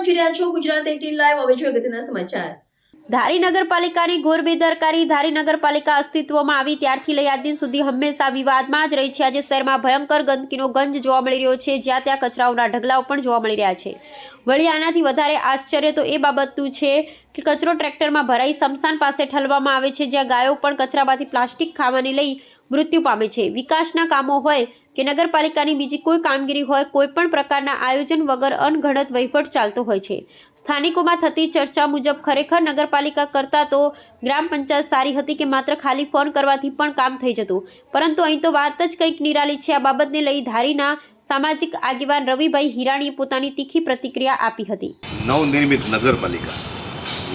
જોઈ રહ્યા છો ગુજરાત 18 લાઈવ. હવે જોઈએ અગત્યના સમાચાર. ધારી નગરપાલિકાની ઘોર બેદરકારી. ધારી નગરપાલિકા અસ્તિત્વમાં આવી ત્યારથી લઈ આજ દિન સુધી હંમેશા વિવાદમાં જ રહી છે. આજે શહેરમાં ભયંકર ગંદકીનો ગંજ જોવા મળી રહ્યો છે, જ્યાં ત્યાં કચરાઓના ઢગલાઓ પણ જોવા મળી રહ્યા છે. વળી આનાથી વધારે આશ્ચર્ય તો એ બાબતનું છે કે કચરો ટ્રેક્ટરમાં ભરાઈ સ્મશાન પાસે ઠલવામાં આવે છે, જ્યાં ગાયો પણ કચરામાંથી પ્લાસ્ટિક ખાવાને લઈ મૃત્યુ પામે છે. વિકાસના કામો હોય કે નગરપાલિકાની બીજી કોઈ કામગીરી હોય, કોઈ પણ પ્રકારના આયોજન વગર અનગઢત વહીવટ ચાલતો હોય છે. સ્થાનિકોમાં થતી ચર્ચા મુજબ ખરેખર નગરપાલિકા કરતાં તો ગ્રામ પંચાયત સારી હતી કે માત્ર ખાલી ફોન કરવાથી પણ કામ થઈ જતું, પરંતુ અહીં તો વાત જ કંઈક નિરાલી છે. આ બાબતને લઈ ધારીના સામાજિક આગેવાન રવિભાઈ હિરાણીએ પોતાની તીખી પ્રતિક્રિયા આપી હતી. નવનિર્મિત નગરપાલિકા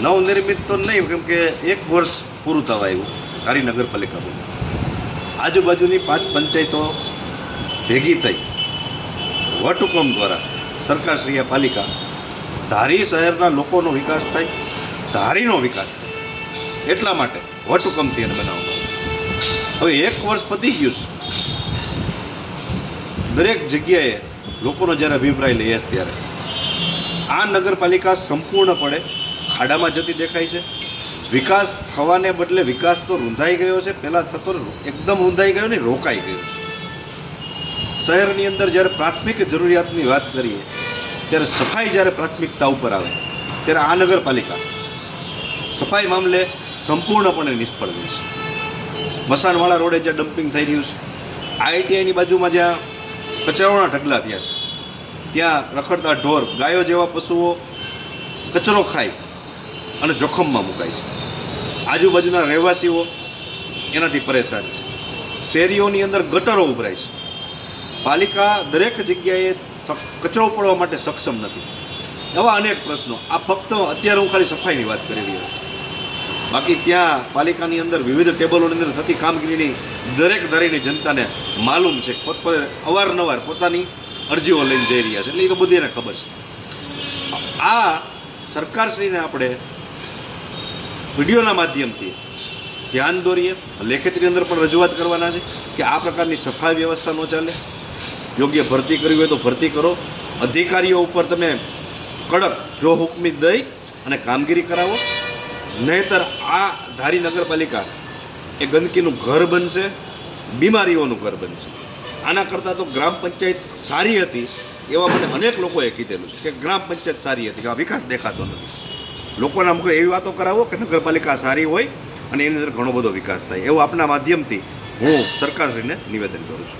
નવનિર્મિત તો નહીં, કેમ કે 1 વર્ષ પૂરું થવા આવ્યું ધારી નગરપાલિકા બની. આજુબાજુની 5 પંચાયતો ભેગી થઈ વટહુકમ દ્વારા સરકારશ્રીએ પાલિકા ધારી શહેરના લોકોનો વિકાસ થાય, ધારીનો વિકાસ થાય, એટલા માટે વટહુકમથી એને બનાવવામાં. હવે 1 વર્ષ પતી ગયું છે. દરેક જગ્યાએ લોકોનો જ્યારે અભિપ્રાય લઈએ ત્યારે આ નગરપાલિકા સંપૂર્ણપણે ખાડામાં જતી દેખાય છે. વિકાસ થવાને બદલે વિકાસ તો રૂંધાઈ ગયો છે. પહેલાં થતો એકદમ રૂંધાઈ ગયો ને રોકાઈ ગયો છે. શહેરની અંદર જ્યારે પ્રાથમિક જરૂરિયાતની વાત કરીએ ત્યારે સફાઈ જ્યારે પ્રાથમિકતા ઉપર આવે ત્યારે આ નગરપાલિકા સફાઈ મામલે સંપૂર્ણપણે નિષ્ફળ ગઈ છે. મસાણવાળા રોડે જ્યાં ડમ્પિંગ થઈ રહ્યું છે, ITIની બાજુમાં જ્યાં કચરાઓના ઢગલા થયા છે, ત્યાં રખડતા ઢોર, ગાયો જેવા પશુઓ કચરો ખાય અને જોખમમાં મુકાય છે. આજુબાજુના રહેવાસીઓ એનાથી પરેશાન છે. શેરીઓની અંદર ગટરો ઉભરાય છે. પાલિકા દરેક જગ્યાએ કચરો પડવા માટે સક્ષમ નથી. એવા અનેક પ્રશ્નો. આ ફક્ત અત્યારે હું ખાલી સફાઈની વાત કરી રહ્યો છું. બાકી ત્યાં પાલિકાની અંદર વિવિધ ટેબલોની અંદર થતી કામગીરીની દરેક ધારીની જનતાને માલુમ છે. પોતપોતે અવારનવાર પોતાની અરજીઓ લઈને જઈ રહ્યા છે, એટલે એ તો બધીને ખબર છે. આ સરકારશ્રીને આપણે વિડીયોના માધ્યમથી ધ્યાન દોરીએ, લેખિતની અંદર પણ રજૂઆત કરવાના છે કે આ પ્રકારની સફાઈ વ્યવસ્થા ન ચાલે. યોગ્ય ભરતી કરવી હોય તો ભરતી કરો. અધિકારીઓ ઉપર તમે કડક જો હુકમી દઈ અને કામગીરી કરાવો. નહીંતર આ ધારી નગરપાલિકા એ ગંદકીનું ઘર બનશે, બીમારીઓનું ઘર બનશે. આના કરતાં તો ગ્રામ પંચાયત સારી હતી એવા મને અનેક લોકોએ કીધેલું છે કે ગ્રામ પંચાયત સારી હતી, કે આ વિકાસ દેખાતો નથી. લોકોના મુખે એવી વાતો કરાવો કે નગરપાલિકા સારી હોય અને એની અંદર ઘણો બધો વિકાસ થાય. એવું આપના માધ્યમથી હું સરકારશ્રીને નિવેદન કરું છું.